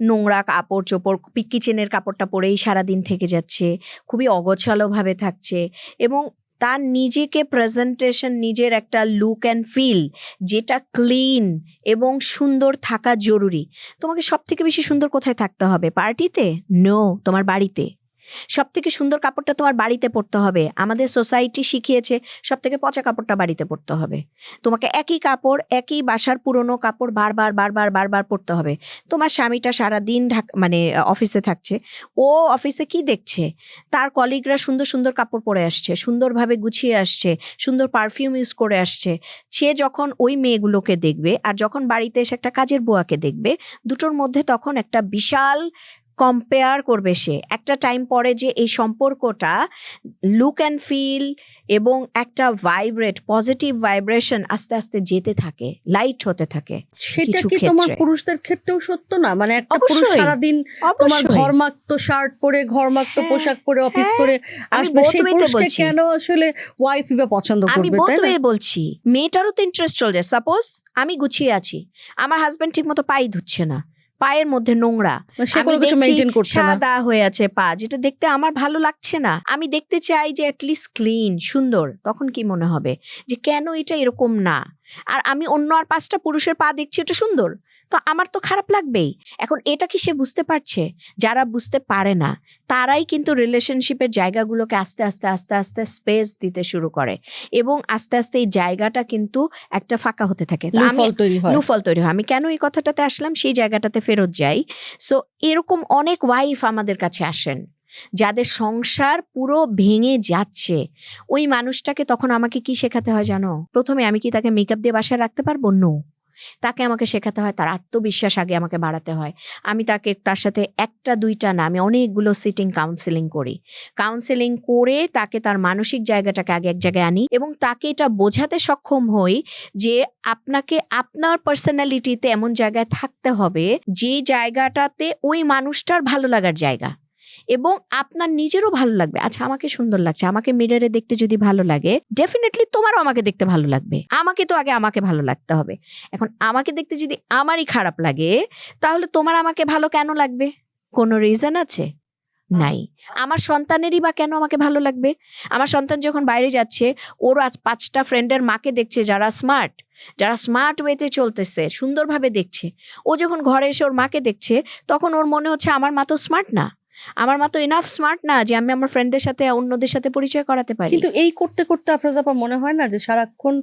নোংরা কাপড় চোপড়, কিচেনের কাপড়টা পরেই সারাদিন থেকে যাচ্ছে, খুবই অগোছালোভাবে থাকছে, এবং তার নিজেকে প্রেজেন্টেশন, নিজের একটা লুক অ্যান্ড ফিল যেটা ক্লিন এবং সুন্দর থাকা জরুরি। তোমাকে সব থেকে বেশি সুন্দর কোথায় থাকতে হবে? পার্টিতে? নো, তোমার বাড়িতে। সব থেকে সুন্দর কাপড়টা তোমার বাড়িতে পরতে হবে। আমাদের সোসাইটি শিখিয়েছে সব থেকে পচা কাপড়টা বাড়িতে পরতে হবে। তোমাকে একই কাপড়, একই বাসার পুরনো কাপড় বারবার বারবার বারবার পরতে হবে। তোমার স্বামীটা সারাদিন মানে অফিসে থাকছে, ও অফিসে কি দেখছে? তার কলিগরা সুন্দর সুন্দর কাপড় পরে আসছে, সুন্দরভাবে গুছিয়ে আসছে, সুন্দর পারফিউম ইউজ করে আসছে। সে যখন ওই মেয়েগুলোকে দেখবে আর যখন বাড়িতে এসে একটা কাজের বুয়াকে দেখবে, দুটোর মধ্যে তখন একটা বিশাল কম্পেয়ার করবে সে। একটা টাইম পরে যে এই সম্পর্কটা লুক অ্যান্ড ফিল এবং একটা পজিটিভ ভাইব্রেশন আস্তে আস্তে যেতে থাকে, লাইট হতে থাকে। সেটা কিছু কি তোমার ক্ষেত্রে। পুরুষদের ক্ষেত্রেও সত্য না? মানে একটা পুরুষ অবশ্যই, সারাদিন তোমার অবশ্যই। ঘরমাক্ত শার্ট পরে, ঘরমাক্ত হ্যাঁ, পোশাক পরে অফিস হ্যাঁ, করে আমি আসবে, both সেই way তে পুরুষকে বলছি। কেন আসলে ওয়াইফ বা পছন্দ আমি করবে, বোথ তাই না? ওয়ে বলছি। মেয়েটারও তো ইন্টারেস্ট চলে যায়। সাপোজ আমি গুছিয়ে আছি, আমার হাজবেন্ড ঠিক মতো পাই ধুচ্ছে না, পায়ের মধ্যে নোংরা, মানে সে আমি কোনো কিছু দেখছি মেনটেন করছে না। সাদা হয়ে আছে পা, যেটা দেখতে আমার ভালো লাগছে না। আমি দেখতে চাই যে অ্যাটলিস্ট ক্লিন, সুন্দর। তখন কি মনে হবে যে কেন এটা এরকম না? আর আমি অন্য আর 5টা পুরুষের পা দেখছি এটা সুন্দর, তো আমার তো খারাপ লাগবেই। এখন এটা কি সে বুঝতে পারছে? যারা বুঝতে পারে না তারাই কিন্তু রিলেশনশিপের জায়গাগুলোকে আস্তে আস্তে আস্তে আস্তে স্পেস দিতে শুরু করে, এবং আস্তে আস্তে এই জায়গাটা কিন্তু একটা ফাঁকা হতে থাকে। তো আমি লুফল তৈরি হয়। লুফল তৈরি হয়। আমি কেন এই কথাটাতে আসলাম, সেই জায়গাটাতে ফেরত যাই। সো এরকম অনেক ওয়াইফ আমাদের কাছে আসেন যাদের সংসার পুরো ভেঙে যাচ্ছে। ওই মানুষটাকে তখন আমাকে কি শেখাতে হয় জানো? প্রথমে আমি কি তাকে মেকআপ দিয়ে বাসায় রাখতে পারবো? নো। তাকে আমাকে শেখাতে হয় তার আত্মবিশ্বাস আগে আমাকে বাড়াতে হয়। আমি তার সাথে 1টা 2টা না, আমি অনেকগুলো সিটিং কাউন্সেলিং করি। কাউন্সেলিং করে তাকে তার মানসিক জায়গাটাকে আগে এক জায়গায় আনি, এবং তাকে এটা বোঝাতে সক্ষম হই যে আপনাকে আপনার পার্সোনালিটিতে এমন জায়গায় থাকতে হবে যে জায়গাটাতে ওই মানুষটার ভালো লাগার জায়গা, এবং আপনার নিজেরও ভালো লাগবে। আচ্ছা, আমাকে সুন্দর লাগছে, আমাকে মিররে দেখতে যদি ভালো লাগে, ডেফিনেটলি তোমারও আমাকে দেখতে ভালো লাগবে। আমাকে তো আগে আমাকে ভালো লাগতে হবে। এখন আমাকে দেখতে যদি আমারই খারাপ লাগে, তাহলে তোমার আমাকে ভালো কেন লাগবে? কোনো রিজন আছে? নাই। আমার সন্তানেরই বা কেন আমাকে ভালো লাগবে? আমার সন্তান যখন বাইরে যাচ্ছে, ওর আজ 5টা ফ্রেন্ডের মাকে দেখছে যারা স্মার্ট ওয়েতে চলতেছে, সুন্দরভাবে দেখছে। ও যখন ঘরে এসে ওর মাকে দেখছে, তখন ওর মনে হচ্ছে আমার মা তো স্মার্ট না, আমার মা তো এনাফ স্মার্ট না যে আমি আমার ফ্রেন্ডদের সাথে, অন্যদের সাথে পরিচয় করাতে পারি। কিন্তু এই করতে করতে আপনার মনে হয় না যে সারাক্ষণ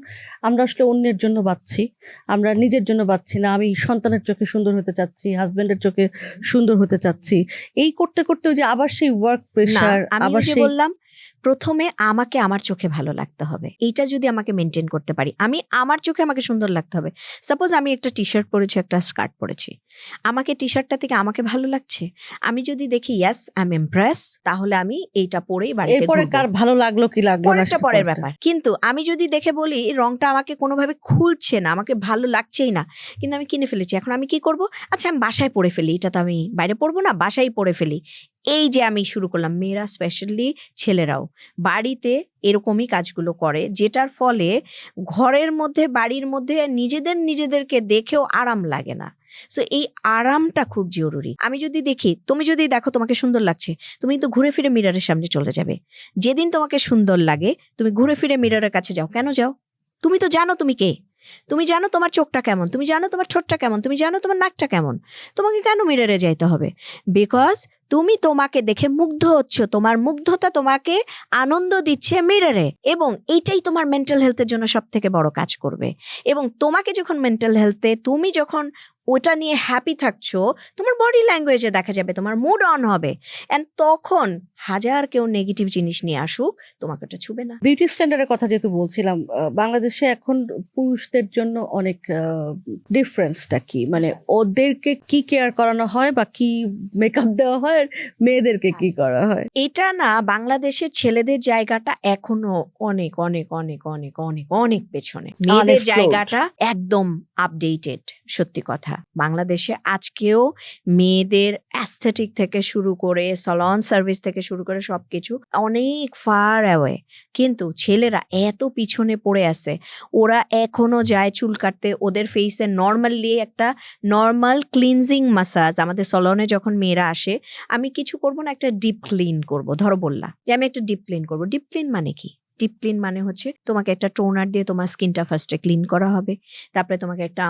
আমরা আসলে অন্যের জন্য বাঁচছি, আমরা নিজের জন্য বাঁচছি না? আমি সন্তানের চোখে সুন্দর হতে চাচ্ছি, হাজবেন্ডের চোখে সুন্দর হতে চাচ্ছি। এই করতে করতে ওই যে আবার সেই ওয়ার্ক না, প্রেশার, আমি আবার ওই যে সেই বললাম, প্রথমে আমাকে আমার চোখে ভালো লাগতে হবে। এইটা যদি আমাকে মেনটেন করতে পারি, আমি আমার চোখে আমাকে সুন্দর লাগতে হবে। সাপোজ আমি একটা টি শার্ট পরেছি, একটা স্কার্ট পরেছি, আমাকে টি শার্টটা থেকে আমাকে ভালো লাগছে। আমি যদি দেখি ইয়েস আই এম ইমপ্রেস, তাহলে আমি এইটা পরেই বাড়িতে এরপরে ঘুরবো। কার ভালো লাগলো কি লাগলো না পরেরটা সেটা পরের পরেরটা। ব্যাপার। কিন্তু আমি যদি দেখে বলি রংটা আমাকে কোনোভাবে খুলছে না, আমাকে ভালো লাগছেই না, কিন্তু আমি কিনে ফেলেছি, এখন আমি কি করব? আচ্ছা, আমি বাসায় পরে ফেলি, এটা তো আমি বাইরে পরবো না, বাসায় পরে ফেলি। এই যে আমি শুরু করলাম, মেয়েরা স্পেশালি, ছেলেরাও বাড়িতে এরকমই কাজগুলো করে, যেটার ফলে ঘরের মধ্যে, বাড়ির মধ্যে নিজেদেরকে দেখেও আরাম লাগে না। সো এই আরামটা খুব জরুরি। আমি যদি দেখি, তুমি যদি দেখো তোমাকে সুন্দর লাগছে, তুমি কিন্তু ঘুরে ফিরে মিররের সামনে চলে যাবে। যেদিন তোমাকে সুন্দর লাগে, তুমি ঘুরে ফিরে মিররের কাছে যাও। কেন যাও? তুমি তো জানো তুমি কে, তুমি জানো তোমার চোখটা কেমন, তুমি জানো তোমার ঠোঁটটা কেমন, তুমি জানো তোমার নাকটা কেমন। তোমাকে কেন মিররে যাইতে হবে? বিকজ তুমি তোমাকে দেখে মুগ্ধ হচ্ছ, তোমার মুগ্ধতা তোমাকে আনন্দ দিচ্ছে মিররে, এবং এইটাই তোমার মেন্টাল হেলথের জন্য সব থেকে বড় কাজ করবে। এবং তোমাকে যখন মেন্টাল হেলথে, তুমি যখন ওটা নিয়ে হ্যাপি থাকছো, তোমার বডি ল্যাঙ্গুয়েজে দেখা যাবে, তোমার মুড অন হবে, অ্যান্ড তখন হাজার কেউ নেগেটিভ জিনিস নিয়ে আসুক, তোমাকে ওটা ছুবে না। বিউটি স্ট্যান্ডার্ডের কথা যেহেতু বলছিলাম, বাংলাদেশে এখন পুরুষদের জন্য অনেক ডিফারেন্সটা কি, মানে ওদেরকে কি কেয়ার করানো হয় বা কি মেকআপ দেওয়া হয়, আর মেয়েদেরকে কি করা হয়? এটা না, বাংলাদেশের ছেলেদের জায়গাটা এখনো অনেক অনেক অনেক অনেক অনেক অনেক পেছনে, মেয়েদের Unexplored. জায়গাটা একদম আপডেটেড। সত্যি কথা, বাংলাদেশে আজকেও মেয়েদের অ্যাস্থেটিক থেকে শুরু করে সালন সার্ভিস থেকে শুরু করে সবকিছু অনেক ফার অ্যাওয়ে, কিন্তু ছেলেরা এত পিছনে পড়ে আছে, ওরা এখনো যায় চুল কাটতে, ওদের ফেসে নর্মালি একটা নর্মাল ক্লিনজিং মাসাজ, আমাদের সলনে যখন মেয়েরা আসে, আমি কিছু করব না, একটা ডিপ ক্লিন করব, ধরো বললা যে আমি একটা ডিপ ক্লিন করব। ডিপ ক্লিন মানে কি? ডিপ ক্লিন মানে হচ্ছে তোমাকে একটা টোনার দিয়ে তোমার স্কিনটা ফার্স্টে ক্লিন করা হবে, তারপরে তোমাকে একটা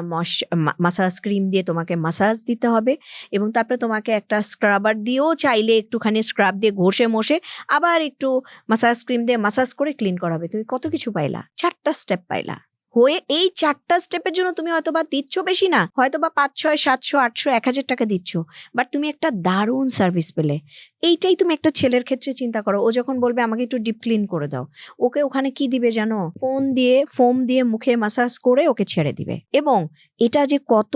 মাসাজ ক্রিম দিয়ে তোমাকে মাসাজ দিতে হবে, এবং তারপরে তোমাকে একটা স্ক্রাবার দিয়েও চাইলে একটুখানি স্ক্রাব দিয়ে ঘষে মশে আবার একটু মাসাজ ক্রিম দিয়ে মাসাজ করে ক্লিন করা হবে। তুমি কত কিছু পাইলা, 4টা স্টেপ পাইলা। হয়ে এই 4টা স্টেপের জন্য তুমি হয়তো বা দিচ্ছ বেশি না, হয়তো বা 500, 700, 800, 1000 টাকা দিচ্ছ, বাট তুমি একটা দারুণ সার্ভিস পেলে। এইটাই তুমি একটা ছেলের ক্ষেত্রে চিন্তা করো, ও যখন বলবে আমাকে একটু ডিপ ক্লিন করে দাও, ওকে ওখানে কি দিবে জানো? ফোম দিয়ে মুখে মাসাজ করে ওকে ছেড়ে দিবে। এবং এটা যে কত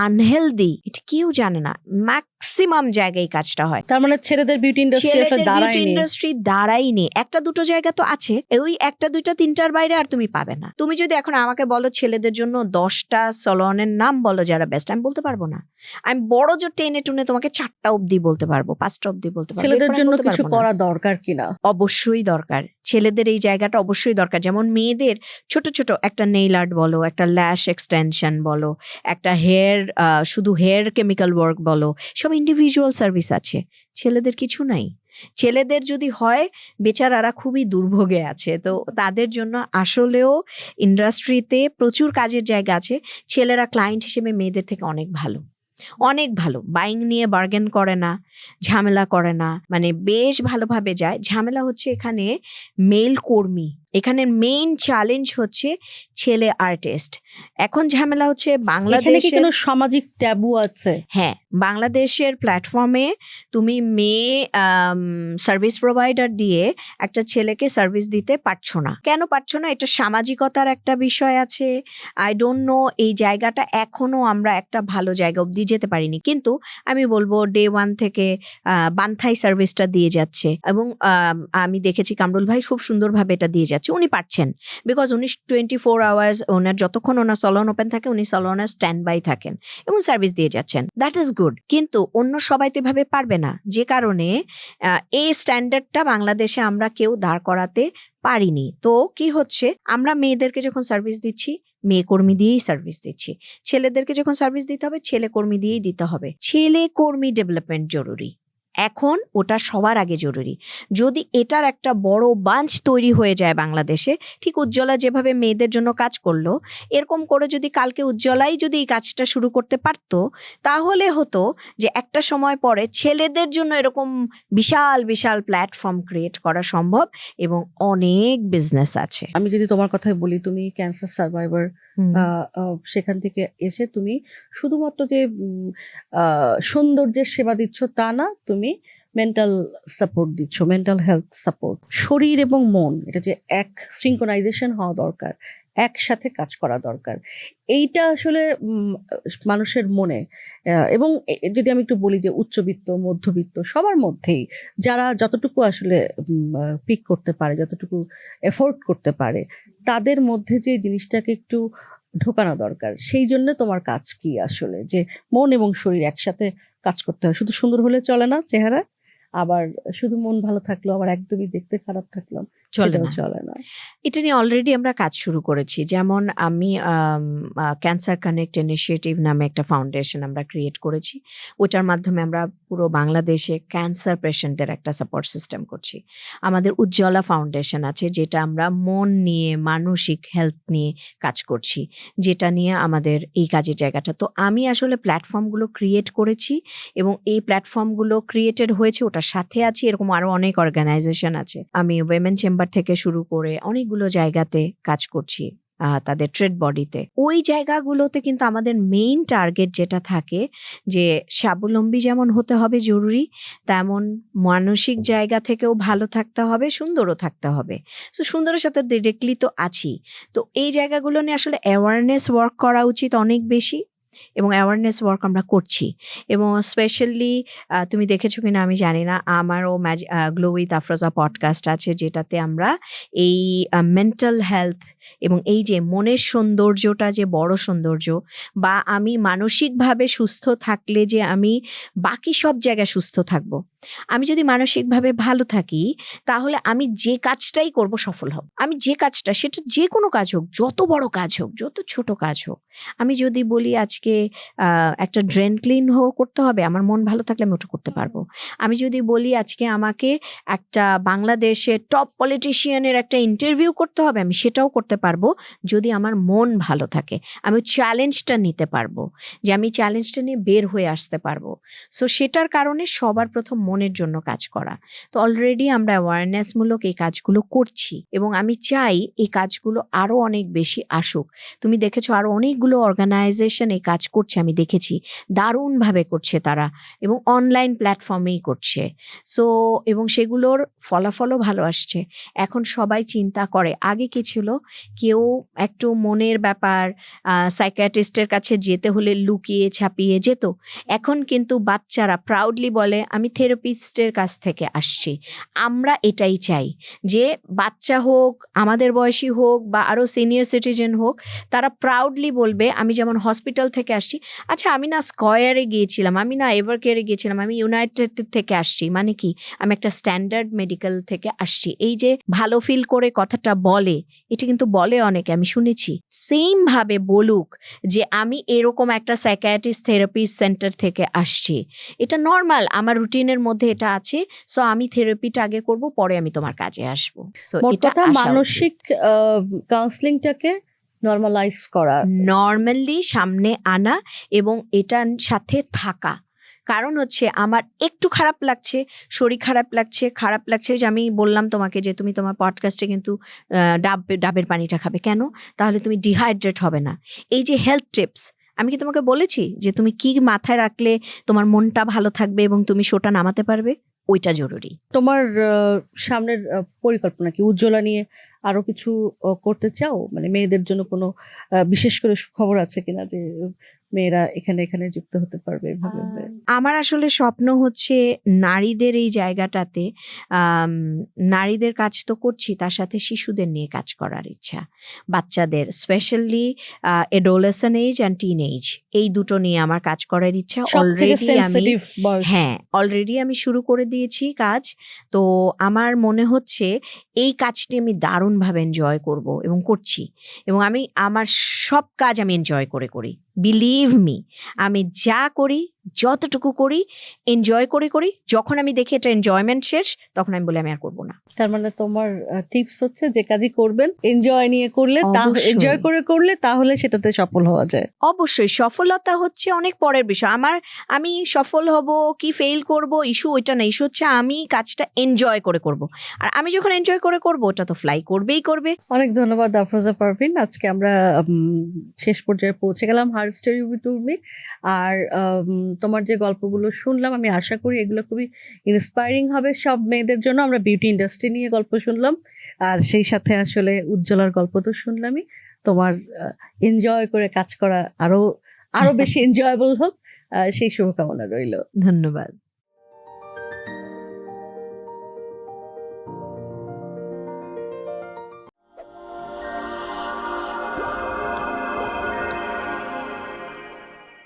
আনহেলদি এটা কেউ জানে না, ম্যাক্সিমাম জায়গায় এই কাজটা হয়। তার মানে ছেলেদের বিউটি ইন্ডাস্ট্রি আসলে ছেলেদের বিউটি দাঁড়ায়নি। ইন্ডাস্ট্রি দাঁড়ায়নি, একটা দুটো জায়গা তো আছে, ওই একটা দুইটা তিনটার বাইরে আর তুমি পাবে না। তুমি যদি এখন আমাকে বলো ছেলেদের জন্য 10টা সলনের নাম বলো যারা বেস্ট, আমি বলতে পারবো না। আমি বড় জোর টেনে টুনে তোমাকে 4টা অব্দি বলতে পারবো, 5টা অব্দি বলতে পারবো। ছেলেদের এরপর আমি জন্য বলতে কিছু পারবো না। করা দরকার কিনা? অবশ্যই দরকার, ছেলেদের এই জায়গাটা অবশ্যই দরকার। যেমন মেয়েদের ছোট ছোট একটা নেইল আর্ট বলো, একটা ল্যাশ এক্সটেনশন বলো, একটা শুধু হেয়ার কেমিক্যাল ওয়ার্ক বলো, সব ইন্ডিভিজুয়াল সার্ভিস আছে। ছেলেদের কিছু নাই। ছেলেদের যদি হয়, বেচারারা খুবই দুর্ভোগে আছে, তো তাদের জন্য আসলেও ইন্ডাস্ট্রিতে প্রচুর কাজের জায়গা আছে। ছেলেরা ক্লায়েন্ট হিসেবে মেয়েদের থেকে অনেক ভালো, অনেক ভালো। বাইং নিয়ে বার্গেন করে না, ঝামেলা করে না, মানে বেশ ভালোভাবে যায়। ঝামেলা হচ্ছে এখানে মেল কর্মী, এখানে মেইন চ্যালেঞ্জ হচ্ছে ছেলে আর্টিস্ট। এখন ঝামেলা হচ্ছে এখানে কি বাংলাদেশে, কোনো সামাজিক ট্যাবু আছে? হ্যাঁ, বাংলাদেশের প্ল্যাটফর্মে তুমি মেয়ে সার্ভিস প্রোভাইডার দিয়ে একটা ছেলেকে সার্ভিস দিতে পারছো না। কেন পারছো না? এটা সামাজিকতার একটা বিষয় আছে। আই ডোন্ট নো, এই জায়গাটা এখনো আমরা একটা ভালো জায়গা অবধি যেতে পারিনি। কিন্তু আমি বলবো ডে 1 থেকে বান্থাই সার্ভিসটা দিয়ে যাচ্ছে, এবং আমি দেখেছি কামরুল ভাই খুব সুন্দরভাবে এটা দিয়ে যাচ্ছে। উনি পারছেন, বিকজ উনি 24 আওয়ার্স, ওনার যতক্ষণ ওনার সলন ওপেন থাকে উনি সলনের স্ট্যান্ড বাই থাকেন এবং সার্ভিস দিয়ে যাচ্ছেন। That is good. কিন্তু অন্য সবাই তো এভাবে পারবে না, যে কারণে এই স্ট্যান্ডার্ডটা বাংলাদেশে আমরা কেউ দাঁড় করাতে পারিনি। তো কি হচ্ছে, আমরা মেয়েদেরকে যখন সার্ভিস দিচ্ছি, মেয়ে কর্মী দিয়েই সার্ভিস দিচ্ছি। ছেলেদেরকে যখন সার্ভিস দিতে হবে, ছেলে কর্মী দিয়েই দিতে হবে। ছেলে কর্মী ডেভেলপমেন্ট জরুরি, এখন ওটা সবার আগে জরুরি। যদি এটার একটা বড় বাঞ্চ তৈরি হয়ে যায় বাংলাদেশে, ঠিক উজ্জ্বলা যেভাবে মেয়েদের জন্য কাজ করলো, এরকম করে যদি কালকে উজ্জ্বলাই যদি এই কাজটা শুরু করতে পারতো, তাহলে হতো যে একটা সময় পরে ছেলেদের জন্য এরকম বিশাল বিশাল প্ল্যাটফর্ম ক্রিয়েট করা সম্ভব, এবং অনেক বিজনেস আছে। আমি যদি তোমার কথাই বলি, তুমি ক্যান্সার সার্ভাইভার, সেখান থেকে এসে তুমি শুধুমাত্র যে সৌন্দর্যের সেবা দিচ্ছ তা না, তুমি মেন্টাল সাপোর্ট দিচ্ছ, মেন্টাল হেলথ সাপোর্ট। শরীর এবং মন, এটা যে এক সিঙ্ক্রোনাইজেশন হওয়া দরকার, একসাথে কাজ করা দরকার, এইটা আসলে মানুষের মনে, এবং যদি আমি একটু বলি যে উচ্চবিত্ত মধ্যবিত্ত সবার মধ্যেই যারা যতটুকু আসলে পিক করতে পারে, যতটুকু এফোর্ড করতে পারে, তাদের মধ্যে যে জিনিসটাকে একটু ঢোকানো দরকার। সেই জন্য তোমার কাজ কি আসলে, যে মন এবং শরীর একসাথে কাজ করতে হয়। শুধু সুন্দর হলে চলে না চেহারা, আবার শুধু মন ভালো থাকলো আবার একদমই দেখতে খারাপ থাকলাম, চলে না। এটা নিয়ে অলরেডি আমরা কাজ শুরু করেছি। যেমন আমি ক্যান্সার কানেক্ট ইনিশিয়েটিভ নামে একটা ফাউন্ডেশন আমরা ক্রিয়েট করেছি। ওটার মাধ্যমে আমরা পুরো বাংলাদেশে ক্যান্সার পেশেন্টদের একটা সাপোর্ট সিস্টেম করছি। আমাদের উজ্জ্বলা ফাউন্ডেশন আছে, যেটা আমরা মন নিয়ে, মানসিক হেলথ নিয়ে কাজ করছি, যেটা নিয়ে আমাদের এই কাজের জায়গাটা। তো আমি আসলে প্ল্যাটফর্মগুলো ক্রিয়েট করেছি, এবং এই প্ল্যাটফর্মগুলো ক্রিয়েটেড হয়েছে, ওটার সাথে আছি এরকম আরো অনেক অর্গানাইজেশন আছে। আমি উইমেন চেম্বার থেকে শুরু করে অনেকগুলো জায়গাতে কাজ করছি। তাদের ট্রেড বডিতে। ওই জায়গাগুলোতে কিন্তু আমাদের মেইন টার্গেট যেটা থাকে যে স্বাবলম্বী যেমন হতে হবে জরুরি, তেমন মানসিক জায়গা থেকেও ভালো থাকতে হবে, সুন্দরও থাকতে হবে। সো সুন্দরের সাথে ডিরেক্টলি তো আছি। তো এই জায়গাগুলো নিয়ে আসলে অ্যাওয়ারনেস ওয়ার্ক করা উচিত অনেক বেশি, এবং অ্যাওয়ারনেস ওয়ার্ক আমরা করছি। এবং স্পেশালি তুমি দেখেছো কিনা আমি জানি না, আমারও গ্লো উইথ আফরোজা পডকাস্ট আছে, যেটাতে আমরা এই মেন্টাল হেলথ এবং এই যে মনের সৌন্দর্যটা যে বড় সৌন্দর্য, বা আমি মানসিকভাবে সুস্থ থাকলে যে আমি বাকি সব জায়গায় সুস্থ থাকবো। আমি যদি মানসিকভাবে ভালো থাকি তাহলে আমি যে কাজটাই করব সফল হব। আমি যে কাজটা, সেটা যে কোনো কাজ হোক, যত বড় কাজ হোক, যত ছোট কাজ হোক। আমি যদি বলি আজকে একটা ড্রেন ক্লিন করতে হবে, আমার মন ভালো থাকলে আমি ওটা করতে পারবো। আমি যদি বলি আজকে আমাকে একটা বাংলাদেশের টপ পলিটিশিয়ানের একটা ইন্টারভিউ করতে হবে, আমি সেটাও করতে পারবো যদি আমার মন ভালো থাকে। আমি চ্যালেঞ্জটা নিতে পারবো, যে আমি চ্যালেঞ্জটা নিয়ে বের হয়ে আসতে পারবো। সো সেটার কারণে সবার প্রথম মনের জন্য কাজ করা। তো অলরেডি আমরা অ্যাওয়ারনেসমূলক এই কাজগুলো করছি, এবং আমি চাই এই কাজগুলো আরো অনেক বেশি আসুক। তুমি দেখেছো আরো অনেকগুলো অর্গানাইজেশন এই কাজ করছে, আমি দেখেছি দারুণভাবে করছে তারা, এবং অনলাইন প্ল্যাটফর্মেই করছে। সো এবং সেগুলোর ফলাফলও ভালো আসছে। এখন সবাই চিন্তা করে, আগে কি ছিল, কেউ একটু মনের ব্যাপার সাইকিয়াট্রিস্টের কাছে যেতে হলে লুকিয়ে ছাপিয়ে যেত। এখন কিন্তু বাচ্চারা প্রাউডলি বলে আমি থেরাপিস্টের কাছ থেকে আসছি। আমরা এটাই চাই যে বাচ্চা হোক, আমাদের বয়সী হোক, বা আরো সিনিয়র সিটিজেন হোক, তারা প্রাউডলি বলবে আমি যেমন হসপিটাল থেকে আসছি, আচ্ছা আমি না স্কয়ারে গিয়েছিলাম, আমি না এভারকেয়ারে গিয়েছিলাম, আমি ইউনাইটেড থেকে আসছি। মানে কি, আমি একটা স্ট্যান্ডার্ড মেডিকেল থেকে আসছি। এই যে ভালো ফিল করে কথাটা বলে, এটা কিন্তু বলে অনেকে, আমি শুনেছি। সেম ভাবে বলুক যে আমি এরকম একটা সাইকিয়াট্রিস্ট থেরাপিস্ট সেন্টার থেকে আসছি, এটা নর্মাল, আমার রুটিনের মধ্যে এটা আছে। সো আমি থেরাপিটা আগে করব, পরে আমি তোমার কাজে আসবো। সো মোট এটা কথা মানসিক কাউন্সিলিংটাকে নরমালাইজ করা, নর্মালি সামনে আনা, এবং এটার সাথে থাকা। কারণ হচ্ছে আমার একটু খারাপ লাগছে, শরীর খারাপ লাগছে, যে আমি বললাম তোমাকে যে তুমি তোমার পডকাস্টে কিন্তু ডাবের পানিটা খাবে, কেন? তাহলে তুমি ডিহাইড্রেট হবে না। এই যে হেলথ টিপস, আমি কি তোমাকে বলেছি যে তুমি কি মাথায় রাখলে তোমার মনটা ভালো থাকবে এবং তুমি শোটা নামাতে পারবে? ওইটা জরুরি। তোমার সামনের পরিকল্পনা কি? উজ্জ্বলা নিয়ে আরো কিছু করতে চাও? মানে মেয়েদের জন্য কোনো বিশেষ করে খবর আছে কিনা যে মেয়েরা এখানে এখানে যুক্ত হতে পারবে এভাবে? আমার আসলে স্বপ্ন হচ্ছে নারীদের এই জায়গাটাতে, নারীদের কাজ তো করছি, তার সাথে শিশুদের নিয়ে কাজ করার ইচ্ছা। বাচ্চাদের, specially adolescent age and teenage, এই দুটো নিয়ে আমার কাজ করার ইচ্ছা। অলরেডি আমি শুরু করে দিয়েছি কাজ। তো আমার মনে হচ্ছে এই কাজটি আমি দারুণভাবে এনজয় করব এবং করছি, এবং আমি আমার সব কাজ আমি এনজয় করে করি। বিলিভ মি, আমি যা করি, যতটুকু করি, এনজয় করি। যখন আমি দেখি এটা এনজয়মেন্ট শেষ, তখন আমি বলি আমি আর করবো না। তার মানে তোমার টিপস হচ্ছে যে কাজই করবেন এনজয় নিয়ে করলে, এনজয় করে করলে, তাহলে সেটাতে সফল হওয়া যায়। অবশ্যই সফলতা হচ্ছে অনেক পরের বিষয়। আমি সফল হব কি ফেল করব, ইস্যু ওইটা না। ইস্যু হচ্ছে আমি কাজটা এনজয় করে করব, আর আমি যখন এনজয় করে করব, ওটা তো ফ্লাই করবেই করবে। অনেক ধন্যবাদ আফরোজা পারভিন। আজকে আমরা শেষ পর্যায়ে পৌঁছে গেলাম হার স্টোরি উইথ উর্মি। আর তোমার যে গল্পগুলো শুনলাম, আমি আশা করি এগুলো খুবই ইন্সপায়ারিং হবে সব মেয়েদের জন্য। আমরা বিউটি ইন্ডাস্ট্রি নিয়ে গল্প শুনলাম, আর সেই সাথে আসলে উজ্জ্বলার গল্প তো শুনলামই। তোমার এনজয় করে কাজ করা আরো বেশি এনজয়েবল হোক, সেই শুভকামনা রইল। ধন্যবাদ।